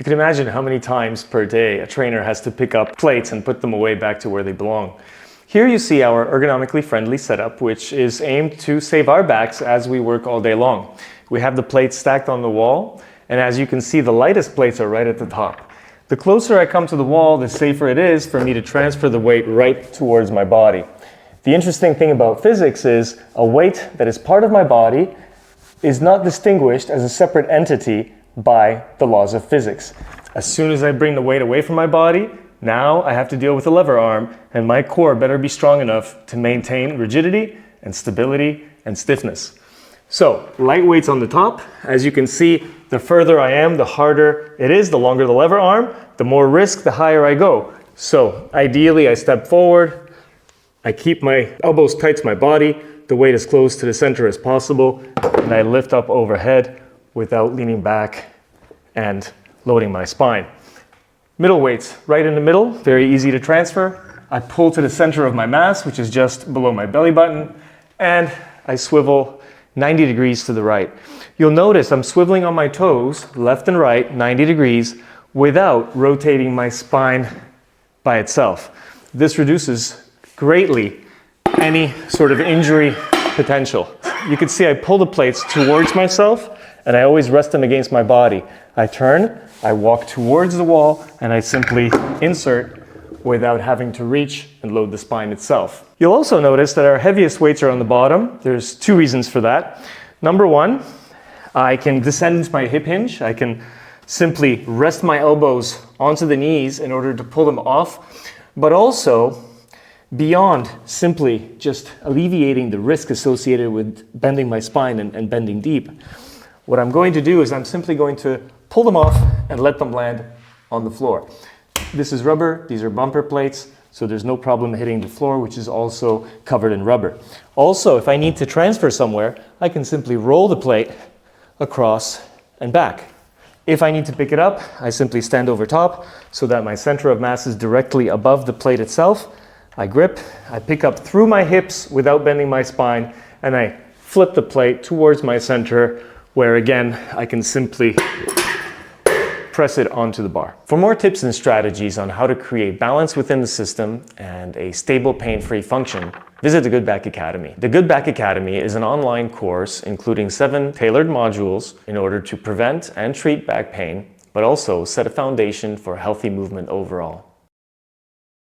You can imagine how many times per day a trainer has to pick up plates and put them away back to where they belong. Here you see our ergonomically friendly setup, which is aimed to save our backs as we work all day long. We have the plates stacked on the wall, and as you can see, the lightest plates are right at the top. The closer I come to the wall, the safer it is for me to transfer the weight right towards my body. The interesting thing about physics is a weight that is part of my body is not distinguished as a separate entity by the laws of physics. As soon as I bring the weight away from my body, now I have to deal with the lever arm, and my core better be strong enough to maintain rigidity and stability and stiffness. So, light weights on the top. As you can see, the further I am, the harder it is, the longer the lever arm, the more risk, the higher I go. So, ideally, I step forward, I keep my elbows tight to my body, the weight as close to the center as possible, and I lift up overhead without leaning back and loading my spine. Middle weights, right in the middle, very easy to transfer. I pull to the center of my mass, which is just below my belly button, and I swivel 90 degrees to the right. You'll notice I'm swiveling on my toes, left and right, 90 degrees, without rotating my spine by itself. This reduces greatly any sort of injury potential. You can see I pull the plates towards myself, and I always rest them against my body. I turn, I walk towards the wall, and I simply insert without having to reach and load the spine itself. You'll also notice that our heaviest weights are on the bottom. There's two reasons for that. Number one, I can descend into my hip hinge. I can simply rest my elbows onto the knees in order to pull them off, but also beyond simply just alleviating the risk associated with bending my spine and bending deep, what I'm going to do is I'm simply going to pull them off and let them land on the floor. This is rubber, these are bumper plates, so there's no problem hitting the floor, which is also covered in rubber. Also, if I need to transfer somewhere, I can simply roll the plate across and back. If I need to pick it up, I simply stand over top so that my center of mass is directly above the plate itself. I grip, I pick up through my hips without bending my spine, and I flip the plate towards my center, where again, I can simply press it onto the bar. For more tips and strategies on how to create balance within the system and a stable pain-free function, visit the Good Back Academy. The Good Back Academy is an online course including 7 tailored modules in order to prevent and treat back pain, but also set a foundation for healthy movement overall.